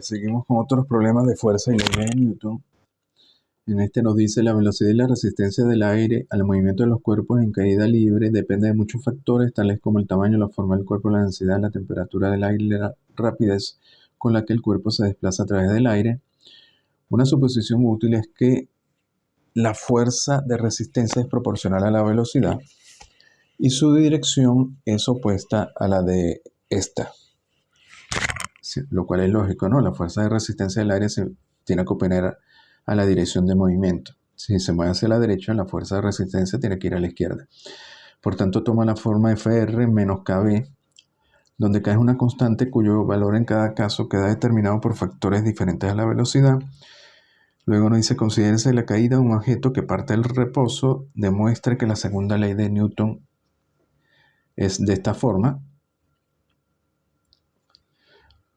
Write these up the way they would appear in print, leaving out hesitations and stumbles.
Seguimos con otros problemas de fuerza y leyes de Newton. En este nos dice la velocidad y la resistencia del aire al movimiento de los cuerpos en caída libre depende de muchos factores, tales como el tamaño, la forma del cuerpo, la densidad, la temperatura del aire y la rapidez con la que el cuerpo se desplaza a través del aire. Una suposición útil es que la fuerza de resistencia es proporcional a la velocidad y su dirección es opuesta a la de esta. Sí, lo cual es lógico, ¿no? La fuerza de resistencia del aire se tiene que oponer a la dirección de movimiento. Si se mueve hacia la derecha, la fuerza de resistencia tiene que ir a la izquierda. Por tanto, toma la forma Fr menos Kb, donde K es una constante cuyo valor en cada caso queda determinado por factores diferentes a la velocidad. Luego nos dice, considérese la caída de un objeto que parte del reposo, demuestre que la segunda ley de Newton es de esta forma.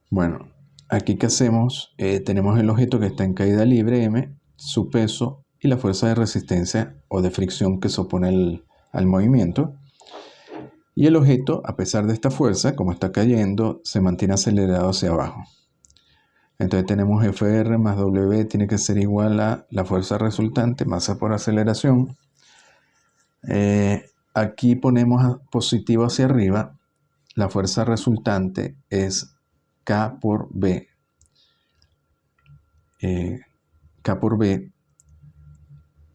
Bueno, aquí ¿qué hacemos? Tenemos el objeto que está en caída libre, m, su peso y la fuerza de resistencia o de fricción que se opone al movimiento. Y el objeto, a pesar de esta fuerza, como está cayendo, se mantiene acelerado hacia abajo. Entonces tenemos Fr más W tiene que ser igual a la fuerza resultante, masa por aceleración. Aquí ponemos positivo hacia arriba. La fuerza resultante es K por B. K por B,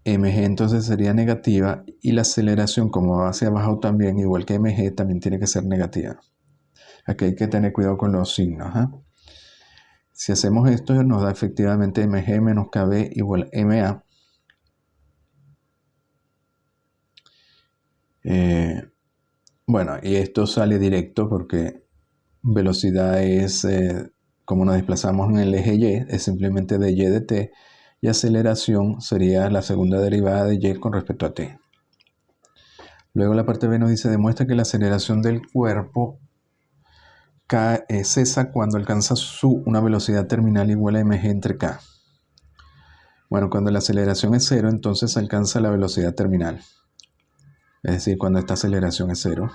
mg entonces sería negativa y la aceleración como va hacia abajo también, igual que mg, también tiene que ser negativa. Aquí hay que tener cuidado con los signos. Si hacemos esto nos da efectivamente mg menos kb igual a ma. Bueno, y esto sale directo porque velocidad es como nos desplazamos en el eje y, es simplemente de y de t, y aceleración sería la segunda derivada de y con respecto a t. Luego la parte B nos dice, demuestra que la aceleración del cuerpo cesa cuando alcanza una velocidad terminal igual a mg entre k. Bueno, cuando la aceleración es cero, entonces se alcanza la velocidad terminal. Es decir, cuando esta aceleración es cero.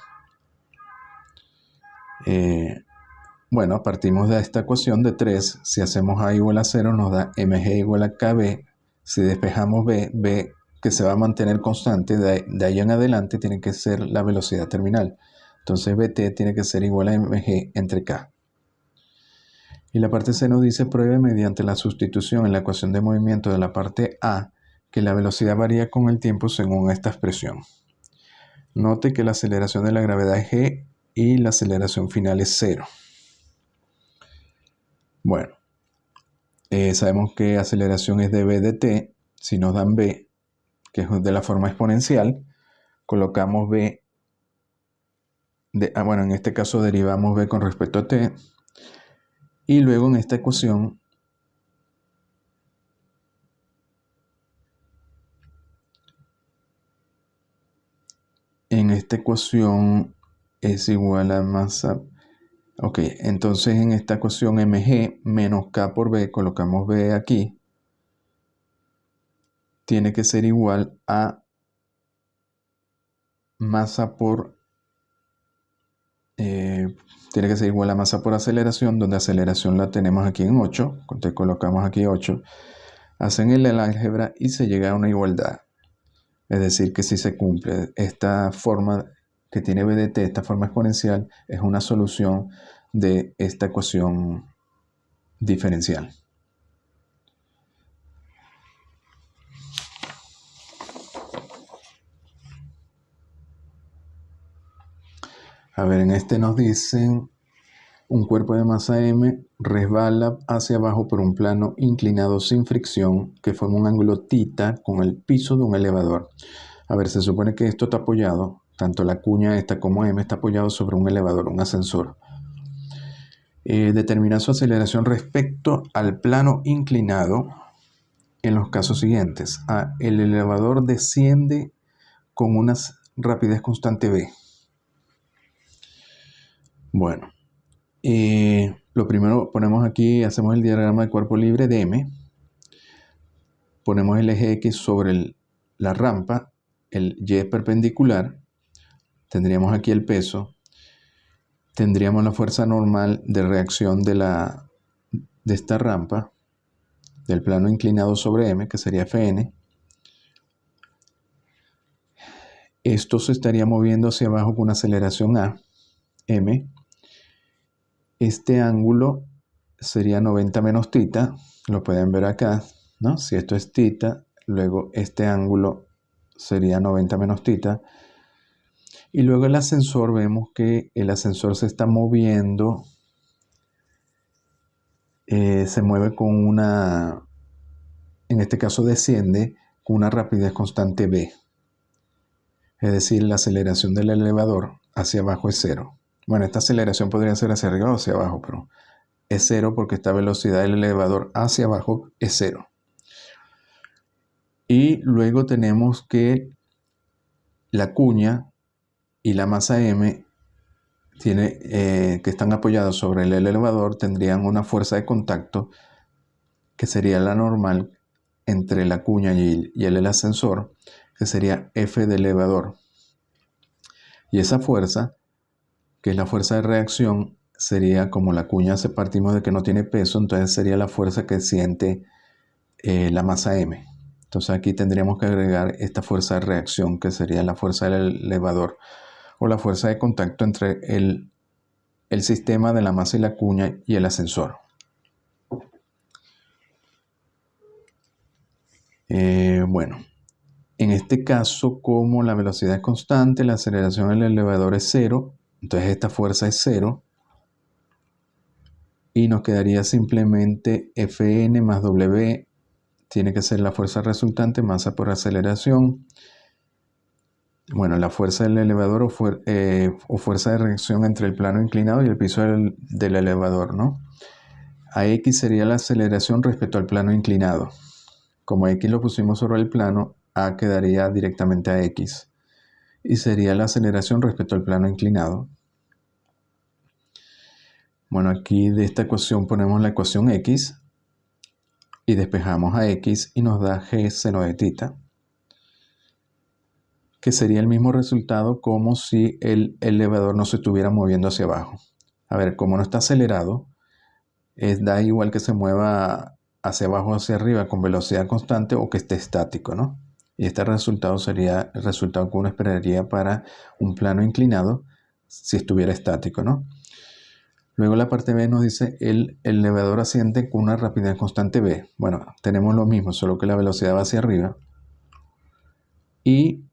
Bueno, partimos de esta ecuación de 3. Si hacemos A igual a 0, nos da mg igual a kb. Si despejamos B, B que se va a mantener constante, de ahí en adelante tiene que ser la velocidad terminal. Entonces bt tiene que ser igual a mg entre k. Y la parte C nos dice, pruebe mediante la sustitución en la ecuación de movimiento de la parte A que la velocidad varía con el tiempo según esta expresión. Note que la aceleración de la gravedad es g y la aceleración final es 0. Bueno, sabemos que aceleración es de b de t. Si nos dan b, que es de la forma exponencial, colocamos b, bueno, en este caso derivamos b con respecto a t, y luego en esta ecuación es igual a masa. Ok, entonces en esta ecuación mg menos k por b, colocamos b aquí, tiene que ser igual a masa por aceleración, donde aceleración la tenemos aquí en 8, entonces colocamos aquí 8, hacen el álgebra y se llega a una igualdad. Es decir, que si se cumple esta forma que tiene b de t, esta forma exponencial, es una solución de esta ecuación diferencial. A ver, en este nos dicen, un cuerpo de masa m resbala hacia abajo por un plano inclinado sin fricción que forma un ángulo θ con el piso de un elevador. A ver, se supone que esto está apoyado, tanto la cuña esta como m está apoyado sobre un elevador, un ascensor. Determina su aceleración respecto al plano inclinado en los casos siguientes. A, el elevador desciende con una rapidez constante v. Bueno, lo primero ponemos aquí, hacemos el diagrama de cuerpo libre de m. Ponemos el eje x sobre la rampa, el y es perpendicular. Tendríamos aquí el peso. Tendríamos la fuerza normal de reacción de la de esta rampa, del plano inclinado sobre m, que sería Fn, esto se estaría moviendo hacia abajo con una aceleración a, m. Este ángulo sería 90 menos θ, lo pueden ver acá, ¿no? Si esto es θ, luego este ángulo sería 90 menos θ. Y luego el ascensor, vemos que el ascensor se está moviendo, se mueve con una, en este caso desciende con una rapidez constante v. Es decir, la aceleración del elevador hacia abajo es cero. Bueno, esta aceleración podría ser hacia arriba o hacia abajo, pero es cero porque esta velocidad del elevador hacia abajo es cero. Y luego tenemos que la cuña y la masa m que están apoyados sobre el elevador tendrían una fuerza de contacto que sería la normal entre la cuña y el ascensor, que sería F del elevador. Y esa fuerza, que es la fuerza de reacción, sería como la cuña, se partimos de que no tiene peso, entonces sería la fuerza que siente la masa m. Entonces aquí tendríamos que agregar esta fuerza de reacción, que sería la fuerza del elevador, o la fuerza de contacto entre el sistema de la masa y la cuña y el ascensor. Bueno, en este caso, como la velocidad es constante, la aceleración del elevador es cero, entonces esta fuerza es cero, y nos quedaría simplemente Fn más W, tiene que ser la fuerza resultante, masa por aceleración. Bueno, la fuerza del elevador o fuerza de reacción entre el plano inclinado y el piso del elevador, ¿no? AX sería la aceleración respecto al plano inclinado. Como X lo pusimos sobre el plano, A quedaría directamente a X. Y sería la aceleración respecto al plano inclinado. Bueno, aquí de esta ecuación ponemos la ecuación X y despejamos a X y nos da G seno de θ, que sería el mismo resultado como si el elevador no se estuviera moviendo hacia abajo. A ver, como no está acelerado, da igual que se mueva hacia abajo o hacia arriba con velocidad constante o que esté estático, ¿no? Y este resultado sería el resultado que uno esperaría para un plano inclinado si estuviera estático, ¿no? Luego la parte B nos dice el elevador asciende con una rapidez constante v. Bueno, tenemos lo mismo, solo que la velocidad va hacia arriba. Y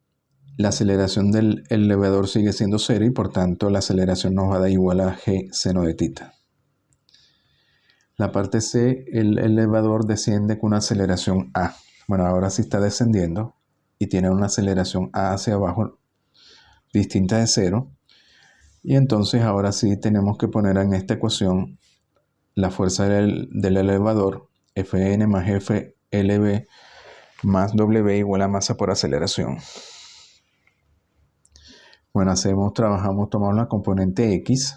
la aceleración del elevador sigue siendo cero y por tanto la aceleración nos va a dar igual a g seno de θ. La parte C, el elevador desciende con una aceleración a. Bueno, ahora sí está descendiendo y tiene una aceleración a hacia abajo distinta de cero. Y entonces ahora sí tenemos que poner en esta ecuación la fuerza del elevador, Fn más FLV más W igual a masa por aceleración. Bueno, tomamos la componente X.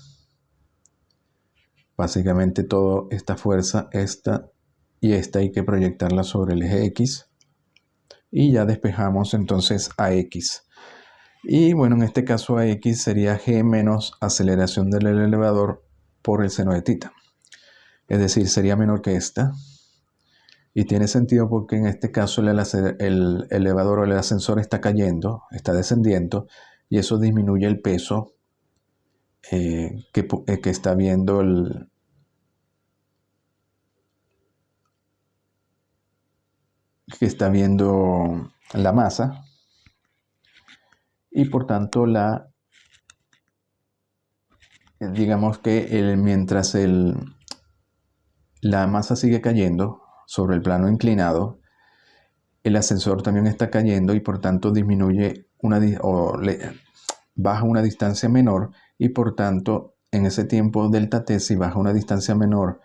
Básicamente toda esta fuerza, esta y esta hay que proyectarla sobre el eje X. Y ya despejamos entonces a X. Y bueno, en este caso a X sería G menos aceleración del elevador por el seno de θ. Es decir, sería menor que esta. Y tiene sentido porque en este caso el elevador o el ascensor está cayendo, está descendiendo, y eso disminuye el peso que está viendo la masa. Y por tanto digamos que mientras la masa sigue cayendo sobre el plano inclinado, el ascensor también está cayendo y por tanto disminuye baja una distancia menor y por tanto en ese tiempo delta t, si baja una distancia menor,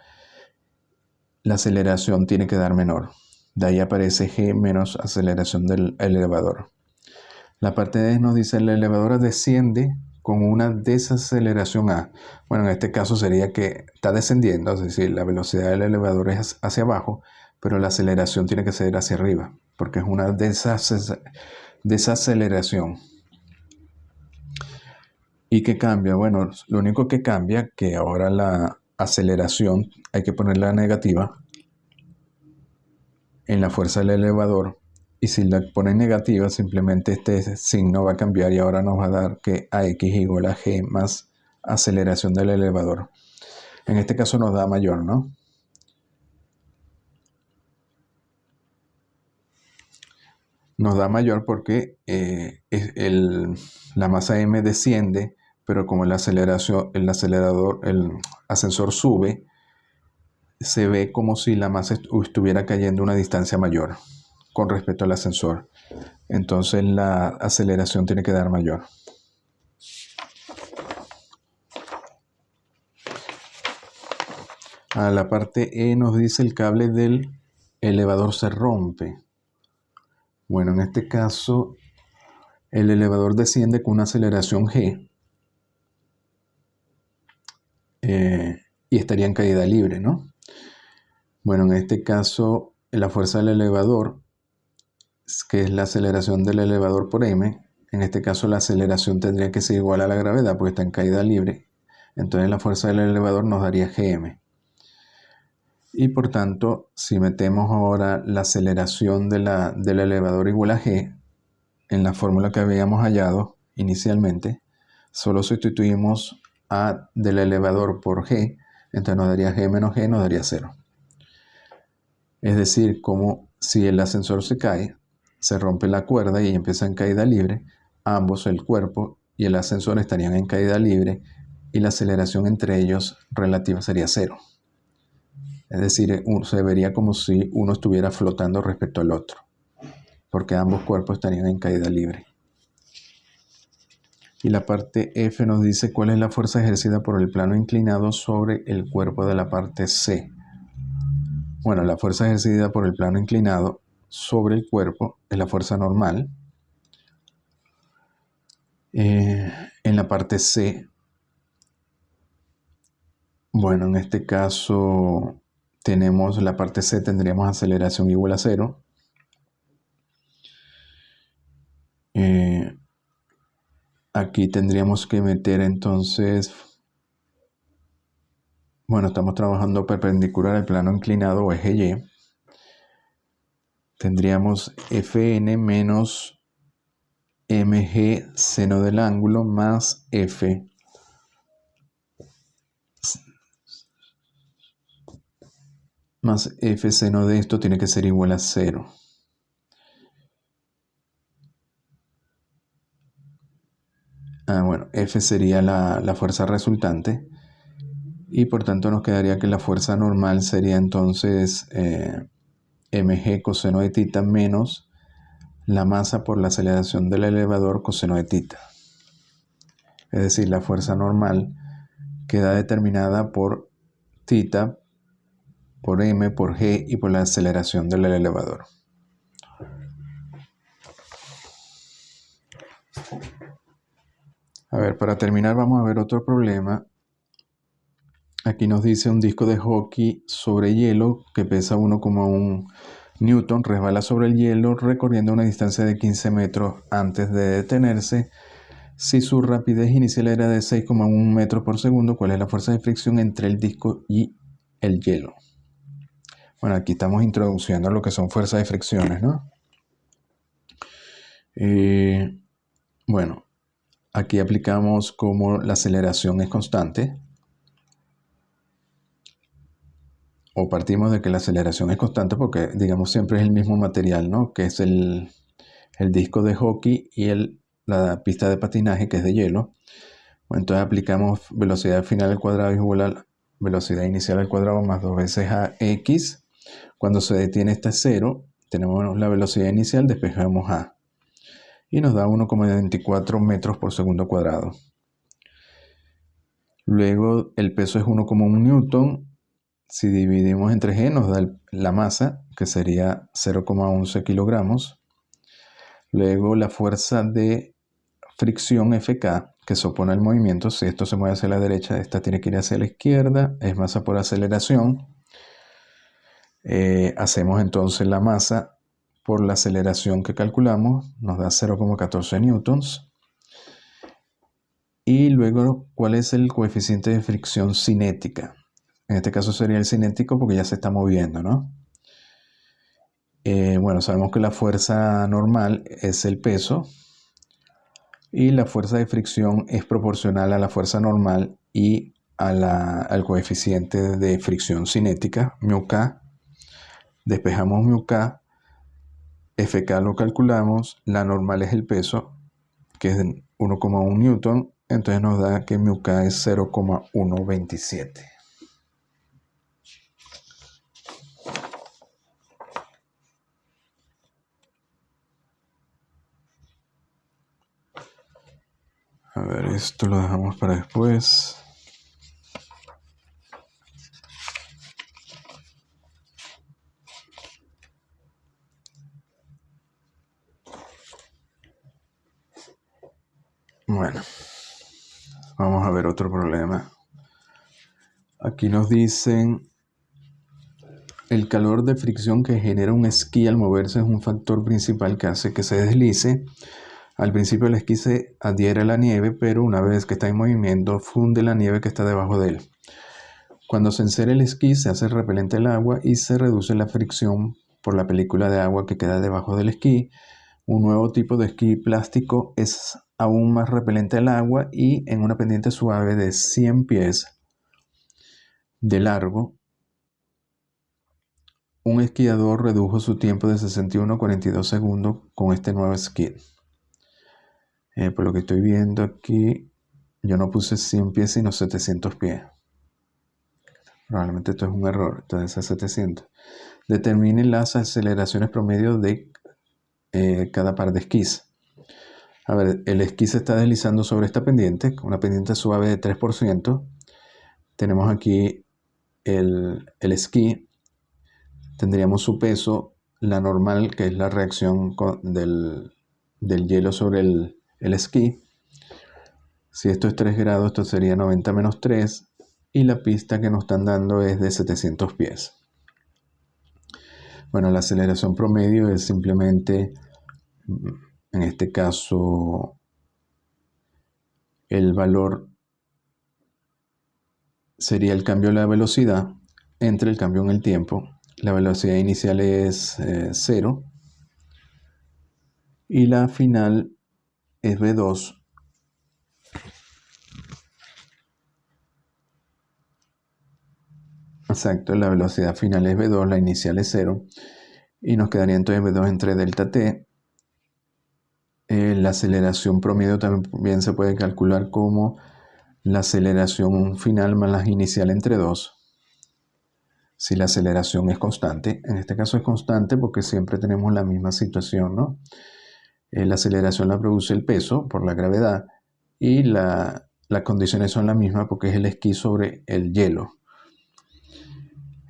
la aceleración tiene que dar menor. De ahí aparece g menos aceleración del elevador. La parte D nos dice el elevador desciende con una desaceleración a. Bueno, en este caso sería que está descendiendo, es decir, la velocidad del elevador es hacia abajo, pero la aceleración tiene que ser hacia arriba, porque es una desaceleración. ¿Y qué cambia? Bueno, lo único que cambia es que ahora aceleración hay que ponerla negativa en la fuerza del elevador, y si la ponen negativa simplemente este signo va a cambiar y ahora nos va a dar que AX igual a G más aceleración del elevador. En este caso nos da mayor, ¿no? Nos da mayor porque la masa m desciende, pero como el ascensor sube, se ve como si la masa estuviera cayendo a una distancia mayor con respecto al ascensor. Entonces la aceleración tiene que dar mayor. A la parte E nos dice el cable del elevador se rompe. Bueno, en este caso el elevador desciende con una aceleración G y estaría en caída libre, ¿no? Bueno, en este caso la fuerza del elevador, que es la aceleración del elevador por m, en este caso la aceleración tendría que ser igual a la gravedad porque está en caída libre. Entonces la fuerza del elevador nos daría Gm. Y por tanto, si metemos ahora la aceleración del elevador igual a G, en la fórmula que habíamos hallado inicialmente, solo sustituimos A del elevador por G, entonces nos daría G menos G, nos daría 0. Es decir, como si el ascensor se cae, se rompe la cuerda y empieza en caída libre, ambos, el cuerpo y el ascensor, estarían en caída libre y la aceleración entre ellos relativa sería 0. Es decir, se vería como si uno estuviera flotando respecto al otro, porque ambos cuerpos estarían en caída libre. Y la parte F nos dice cuál es la fuerza ejercida por el plano inclinado sobre el cuerpo de la parte C. Bueno, la fuerza ejercida por el plano inclinado sobre el cuerpo es la fuerza normal. En la parte C, bueno, en este caso tenemos la parte C, tendríamos aceleración igual a 0. Aquí tendríamos que meter entonces, bueno, estamos trabajando perpendicular al plano inclinado o eje Y. Tendríamos Fn menos mg seno del ángulo más F seno de esto tiene que ser igual a 0. Bueno, F sería la fuerza resultante y por tanto nos quedaría que la fuerza normal sería entonces mg coseno de tita menos la masa por la aceleración del elevador coseno de tita. Es decir, la fuerza normal queda determinada por tita, por m, por g y por la aceleración del elevador. A ver, para terminar vamos a ver otro problema. Aquí nos dice un disco de hockey sobre hielo que pesa 1,1 newton, resbala sobre el hielo recorriendo una distancia de 15 metros antes de detenerse. Si su rapidez inicial era de 6,1 metros por segundo, ¿cuál es la fuerza de fricción entre el disco y el hielo? Bueno, aquí estamos introduciendo lo que son fuerzas de fricciones, ¿no? Bueno, aquí aplicamos como la aceleración es constante, o partimos de que la aceleración es constante porque, digamos, siempre es el mismo material, ¿no? Que es el disco de hockey y la pista de patinaje, que es de hielo. Bueno, entonces aplicamos velocidad final al cuadrado igual a velocidad inicial al cuadrado más 2 veces AX. Cuando se detiene está 0, tenemos la velocidad inicial, despejamos A. Y nos da 1,24 metros por segundo cuadrado. Luego el peso es 1,1 newton. Si dividimos entre G nos da la masa, que sería 0,11 kilogramos. Luego la fuerza de fricción Fk, que se opone al movimiento. Si esto se mueve hacia la derecha, esta tiene que ir hacia la izquierda. Es masa por aceleración. Hacemos entonces la masa por la aceleración que calculamos. Nos da 0,14 newtons. Y luego, ¿cuál es el coeficiente de fricción cinética? En este caso sería el cinético porque ya se está moviendo, ¿no? Bueno, sabemos que la fuerza normal es el peso y la fuerza de fricción es proporcional a la fuerza normal y al coeficiente de fricción cinética, μk. Despejamos μk, Fk lo calculamos, la normal es el peso, que es de 1,1 newton, entonces nos da que μk es 0,127. A ver, esto lo dejamos para después. Bueno, vamos a ver otro problema. Aquí nos dicen, el calor de fricción que genera un esquí al moverse es un factor principal que hace que se deslice. Al principio el esquí se adhiere a la nieve, pero una vez que está en movimiento, funde la nieve que está debajo de él. Cuando se encera el esquí, se hace repelente el agua y se reduce la fricción por la película de agua que queda debajo del esquí. Un nuevo tipo de esquí plástico es aún más repelente al agua y en una pendiente suave de 100 pies de largo, un esquiador redujo su tiempo de 61 a 42 segundos con este nuevo esquí. Por lo que estoy viendo aquí, yo no puse 100 pies sino 700 pies. Probablemente esto es un error, entonces es 700. Determine las aceleraciones promedio de cada par de esquís. A ver, el esquí se está deslizando sobre esta pendiente, con una pendiente suave de 3%. Tenemos aquí el esquí. Tendríamos su peso, la normal, que es la reacción del hielo sobre el esquí. Si esto es 3 grados, esto sería 90 menos 3. Y la pista que nos están dando es de 700 pies. Bueno, la aceleración promedio es simplemente, en este caso, el valor sería el cambio de la velocidad entre el cambio en el tiempo. La velocidad inicial es 0 y la final es v2. Exacto, la velocidad final es v2, la inicial es 0 y nos quedaría entonces v2 entre delta t. La aceleración promedio también se puede calcular como la aceleración final más la inicial entre 2. Si la aceleración es constante, en este caso es constante porque siempre tenemos la misma situación, ¿no? La aceleración la produce el peso por la gravedad y las condiciones son las mismas porque es el esquí sobre el hielo.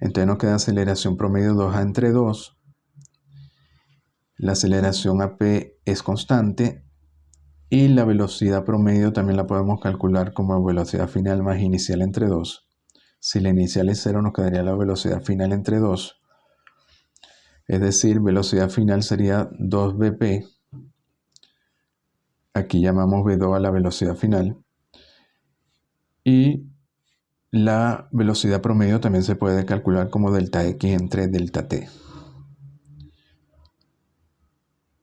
Entonces nos queda aceleración promedio 2a entre 2. La aceleración AP es constante y la velocidad promedio también la podemos calcular como velocidad final más inicial entre 2. Si la inicial es 0 nos quedaría la velocidad final entre 2. Es decir, velocidad final sería 2vp. Aquí llamamos v2 a la velocidad final. Y la velocidad promedio también se puede calcular como delta x entre delta t.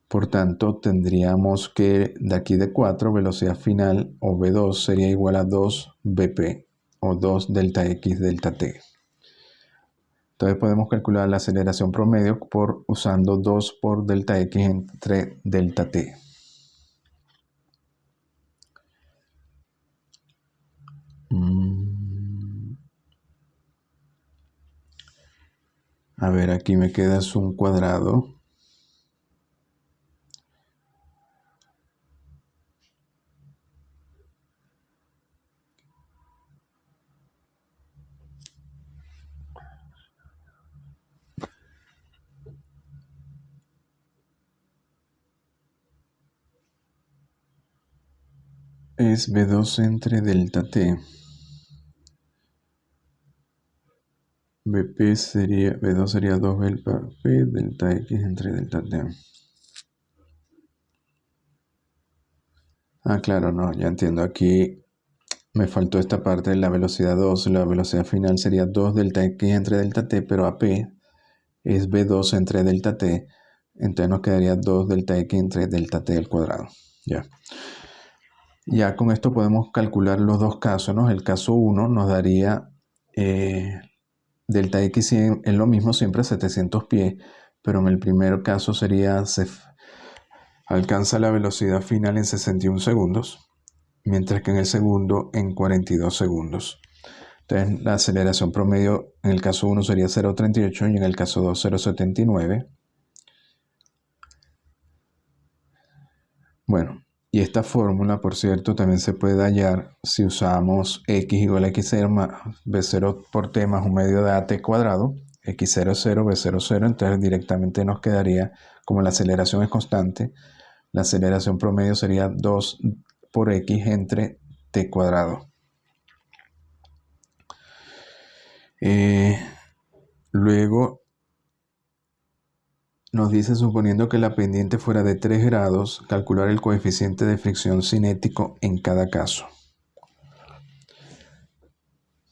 Por tanto, tendríamos que de aquí de 4, velocidad final o v2 sería igual a 2vp o 2 delta x delta t. Entonces podemos calcular la aceleración promedio usando 2 por delta x entre delta t. A ver, aquí me queda un cuadrado. Es v2 entre delta t. v2 sería 2 delta p delta x entre delta t. Ah, claro, no, ya entiendo. Aquí me faltó esta parte de la velocidad 2. La velocidad final sería 2 delta x entre delta t, pero AP es b2 entre delta t. Entonces nos quedaría 2 delta x entre delta t al cuadrado. Ya con esto podemos calcular los dos casos, ¿no? El caso 1 nos daría delta x es lo mismo siempre 700 pies, pero en el primer caso sería alcanza la velocidad final en 61 segundos, mientras que en el segundo en 42 segundos. Entonces la aceleración promedio en el caso 1 sería 0,38 y en el caso 2 0,79. Bueno, y esta fórmula, por cierto, también se puede hallar si usamos x igual a x0 más b0 por t más un medio de at cuadrado, x0 es 0, b0 es 0, entonces directamente nos quedaría, como la aceleración es constante, la aceleración promedio sería 2 por x entre t cuadrado. Luego nos dice, suponiendo que la pendiente fuera de 3 grados, calcular el coeficiente de fricción cinético en cada caso.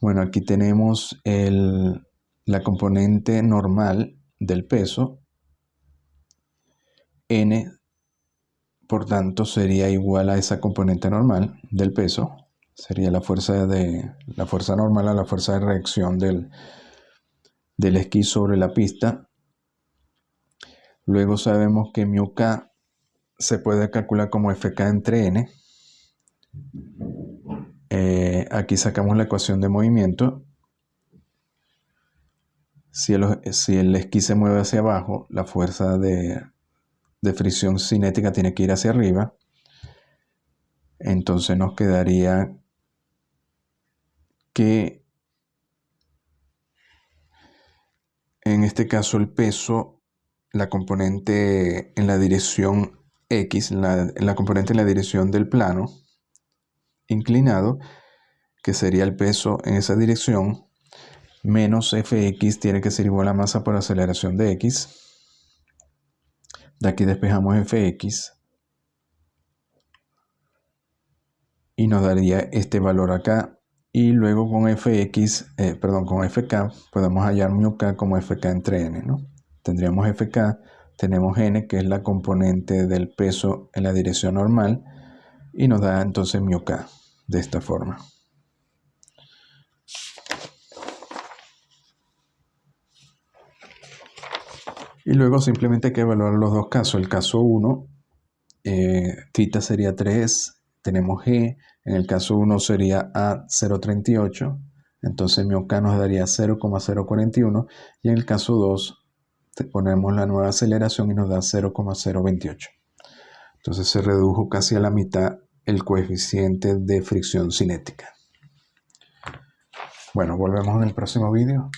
Bueno, aquí tenemos la componente normal del peso. N, por tanto, sería igual a esa componente normal del peso. Sería la fuerza normal a la fuerza de reacción del esquí sobre la pista. Luego sabemos que μk se puede calcular como Fk entre n. Aquí sacamos la ecuación de movimiento. Si el esquí se mueve hacia abajo, la fuerza de fricción cinética tiene que ir hacia arriba. Entonces nos quedaría que en este caso el peso, la componente en la dirección X, la componente en la dirección del plano inclinado, que sería el peso en esa dirección, menos Fx tiene que ser igual a masa por aceleración de X. De aquí despejamos Fx y nos daría este valor acá. Y luego con con Fk podemos hallar μk como Fk entre n, ¿no? Tendríamos Fk, tenemos n, que es la componente del peso en la dirección normal, y nos da entonces μk de esta forma. Y luego simplemente hay que evaluar los dos casos. El caso 1, θ sería 3, tenemos g, en el caso 1 sería a 0,38, entonces μk nos daría 0,041, y en el caso 2 ponemos la nueva aceleración y nos da 0,028. Entonces se redujo casi a la mitad el coeficiente de fricción cinética. Bueno, volvemos en el próximo vídeo.